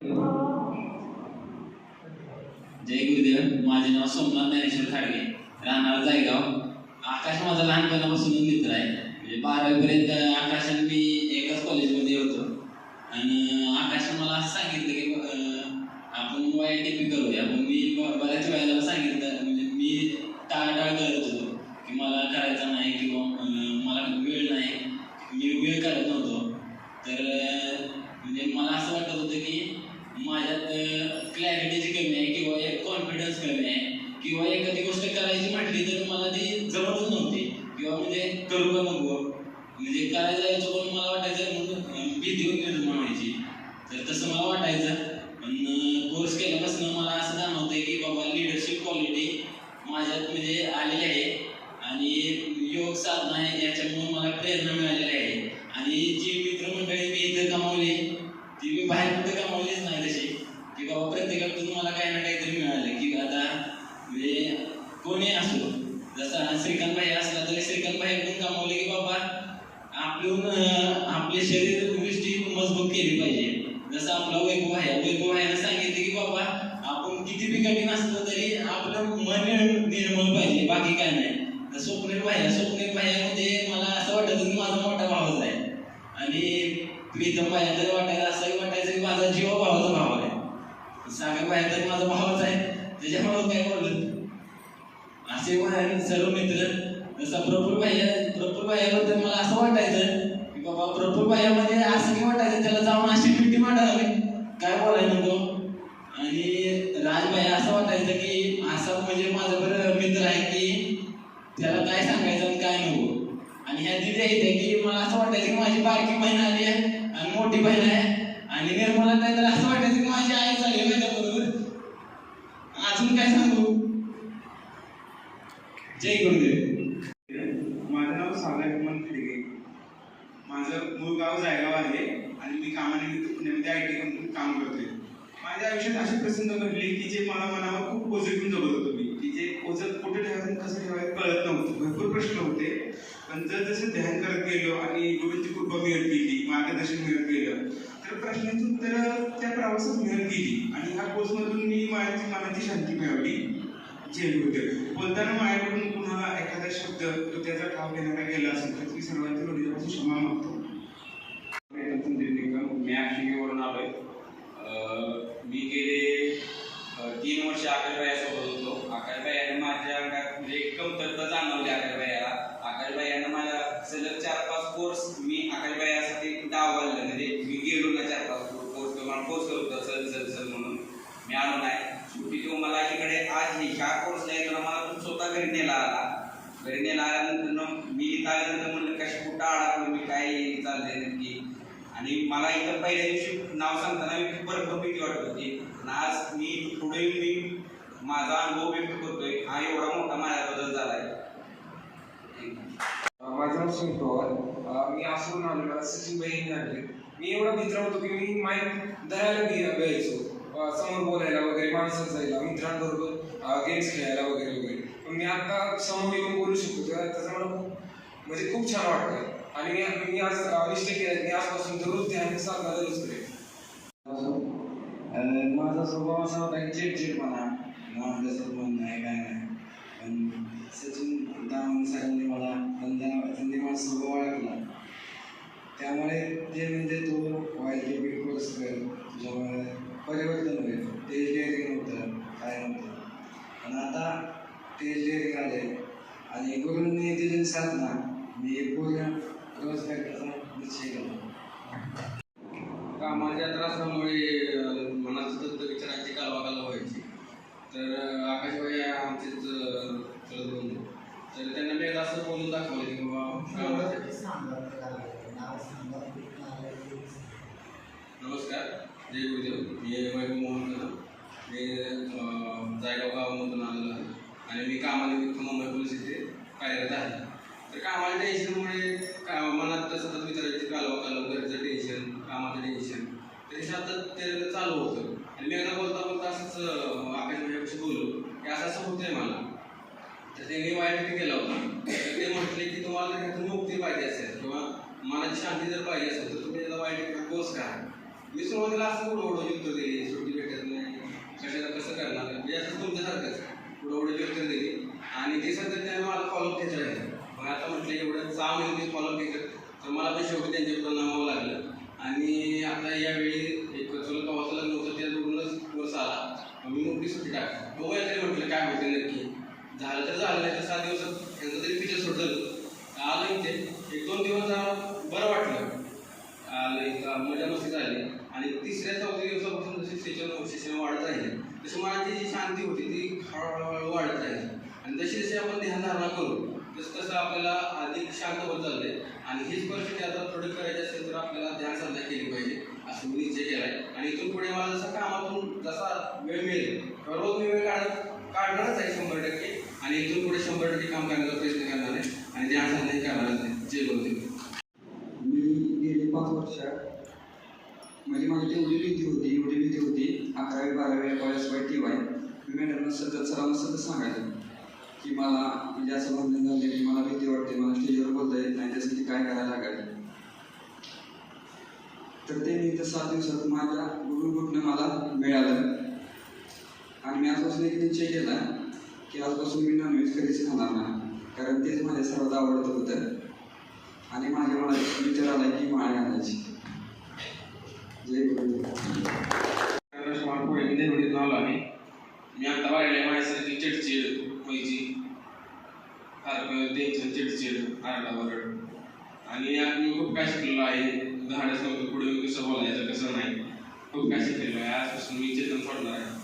जय गुरुदेव. माझे नाव सोमनाथ ज्ञानेश्वर खाडगे, राहणार जायगाव. आकाश माझा लहानपणापासून मित्र आहे. म्हणजे 12वी पर्यंत आकाश आणि मी एकाच कॉलेजमध्ये होतो. आणि आकाशने मला असं सांगितलं की आपण YTP करूया. पण मी बऱ्याच वेळेला सांगितलं, म्हणजे मी टाळाटाळ करत होतो की मला करायचं नाही किंवा मला वेळ नाही, मी वेळ काढत नव्हतो. तर म्हणजे मला असं वाटत होतं की माझ्यात क्लॅरिटीची कमी आहे किंवा एक कॉन्फिडन्स कमी आहे, किंवा एखादी गोष्ट करायची म्हटली तर मला ती जमतच नव्हती, किंवा म्हणजे करू का नको, म्हणजे करायला जायचो पण मला वाटायचं म्हणून भीती निर्माण व्हायची. तर तसं मला वाटायचं. पण कोर्स केल्यापासून मला असं जाणवतंय की बाबा लिडरशिप क्वालिटी माझ्यात म्हणजे आलेली आहे, आणि योग साधना आहे याच्यामुळे मला प्रेरणा मिळालेली आहे. आणि जी मित्रमंडळी मी इथं कमावली ती मी बाहेर कुठे कमावलीच नाही तशी, की बाबा प्रत्येकातून मला काही ना काहीतरी मिळालं. की आता म्हणजे कोणी असो, जसा श्रीकांत भाई असला तरी श्रीकांत भाईकडून कमावले की बाबा आपले शरीर दृष्टी मजबूत केली पाहिजे. जसं आपला वैभव भाईनं सांगितले की बाबा आपण किती बी कठीण असलं तरी आपलं मन निर्मळ पाहिजे, बाकी काय नाही. स्वप्नील भाई म्हणजे मला असं वाटतं की माझा मोठा भावच आहे. आणि प्रीतम भाई तर असंही वाटायचं की माझा जीव भावाचा भाव आहे. सागर भाई तर माझा भावच आहे, त्याच्यामुळे काय बोललं असे सर्व मित्र. जसा प्रफुल्ल भाईबद्दल मला असं वाटायचं की बाबा प्रफुल्ल भाईमध्ये असं की वाटायचं त्याला जाऊन अशी मिठी मांडावी, काय बोलायला नको. आणि राजभाई असं वाटायचं की असा म्हणजे माझा बरं मित्र आहे की त्याला काय सांगायचं आणि काय नको. आणि ह्या दिदी आहेत की मला असं वाटायचं की माझी बारकी बहीण आली आहे आणि मोठी बहीण आहे. आणि निर्मला ताई तर असं वाटायचं की माझी आई झाली माझ्याबरोबर. अजून काय सांगू. जय गुरुदेव. माझं नाव सागर हेमंत खडगे. माझं मूळ गाव जायगाव आहे आणि मी कामानिमित्त पुण्यामध्ये IT कंपनीत काम करतोय. माझ्या आयुष्यात असे प्रसंग घडले की जे मला मनावर खूप ओझं घेऊन जगत होतो मी, की जे ओझं कुठे ठेवायचं कसं ठेवायचं कळत नव्हतं. भरपूर प्रश्न होते. पण जसं ध्यान करत गेलो आणि गुरुंची कृपा मिळत गेली, मार्गदर्शन मिळत गेलं, तर प्रश्नाची उत्तरं त्या प्रवासात मिळत गेली. आणि ह्या कोर्समधून मी माझी मनाची शांती मिळवली. जे होते बोलताना माझ्याकडून पुन्हा एखादा शब्द तो त्याचा ठाव घेणारा गेला असेल तर मी सर्वांच्या हृदयापासून क्षमा मागतो. मी ॲक्टिंगवरून आलोय. मी गेले 3 वर्ष आकाशबाईसोबत होतो. आकाशबाईने माझ्या अंगात म्हणजे एक कमतरता जाणवली. आकाशबाईनं माझ्या सलग 4-5 कोर्स मी आकाशबाईसाठी डावलले. म्हणजे मी गेलो ना 4-5 कोर्स किंवा कोर्स करतो सर म्हणून मी आलो नाही. शेवटी तो मला इकडे आज ह्या कोर्सला येताना मला स्वतः घरी नेला आल्यानंतर मी इथं आल्यानंतर म्हणलं कशी कुठं अडकलो मी, काय चाललंय नक्की. आणि मला इथं पहिल्या दिवशी नाव सांगताना मी भरपूर भीती वाटत होती. आणि आज मी पुढे मी माझा अनुभव व्यक्त करतोय. हा एवढा मोठा माझ्याबद्दल झालाय. माझं नाव सुनील पवार. मी आसून आलो. मला सचिन भाई आणले. मी एवढा मित्र होतो की मी माईक धरायला घ्यायचो, समोर बोलायला वगैरे, माणसात जायला, मित्रांबरोबर गेम्स खेळायला वगैरे वगैरे. पण मी आता समोर येऊन बोलू शकतो त्याचा मला खूप छान वाटतं. आणि मी आज निश्चित केलं मी आजपासून दररोज ध्यान साधना दररोज करेन. माझा स्वभाव असा होता की चिडचिडपणा, माझं म्हणणं आहे काय नाही. पण सचिन सरांनी मला त्यांनी माझा स्वभाव ओळखला. त्यामुळे ते म्हणजे तो YTP कोर्स कर, तुझ्यामुळे परिवर्तन होईल. ते डेअरिंग नव्हतं, काय नव्हतं. पण आता ते डेअरिंग आले आणि गुरुंनी दिलेली साधना मी पूर्ण रोज करण्याचा निश्चय केला. कामाच्या त्रासामुळे मनात सतत विचारांची कालवाकालव व्हायची. तर आकाशभाई आमचेच चलत बंधू, तर त्यांना मी एकदा असं बोलून दाखवलं की बाबा नमस्कार, जय गुरुदेव. मी वैभव मोहन कदम. मी जायगाव गावामधून आलेलो आहे आणि मी कामानिमित्त मुंबई पोलीस इथे कार्यरत आहे. तर कामाच्या टेन्शनमुळे मनात सतत विचारायची कालवाकालव, घरचं टेन्शन, कामाचं टेन्शन, ते सतत ते चालू होतं. आणि मी एकदा बोलता असंच आकाशभाईपाशी बोललो की असं होतंय मला. तर त्यांनी YTP केला होता. तर ते म्हटले की तुम्हाला जर ह्यातून मुक्ती पाहिजे असेल किंवा मनाची शांती जर पाहिजे असेल तर तुम्ही त्याला YTP कोर्स करा. मी सुरुवातीला असं उडवडो जिंकतो दिली शिक्षण वाढत राहील तशी मनाची जी शांती होती ती हळूहळू वाढत राहील आणि जशी जशी आपण ध्यानधारणा करू तसं आपल्याला अधिक शांत होत चाललंय आणि हीच परिस्थिती आता थोडी करायची असेल तर आपल्याला ध्यान साधना केली पाहिजे असं मी निश्चय केलाय आणि इथून पुढे मला जसा कामातून जसा वेळ मिळेल रोज मी वेळ काढणारच आहे 100% आणि इथून पुढे 100% काम करण्याचा प्रयत्न करणार आहे आणि ध्यान साधनाही करणार आहे. जय गुरुदेव. मी गेली 5 वर्ष म्हणजे माझी एवढी भीती होती 11वी 12वी कॉलेज TY मी मॅडमना सरांना सतत सांगायचं की मला म्हणजे असं बंधन झालं की मला भीती वाटते, मला स्टेजवर बोलता येत नाही, त्यासाठी काय करायला लागेल. तर ते मी 7 दिवसात माझ्या गुरुकडनं मला मिळालं आणि मी आजपासून एक निश्चय केला की आजपासून मी नॉनव्हेज कधीच खाणार नाही, कारण तेच माझ्या सर्वात आवडतं होतं आणि माझ्या मनात विचार आला की माळ घालायची. जय गुरुदेव. मी देवडीत नाव आहे. मी आता वाढले माझ्यासारखी चिडचिड व्हायची, सारखं टेन्शन, चिडचिड, आरडाओरड आणि यात मी खूप काय शिकलेलो आहे. धाडस नव्हतं पुढे कसं बोलायचं कसं नाही, खूप काय शिकलेलो आहे. आजपासून मी चेतन सोडणार आहे.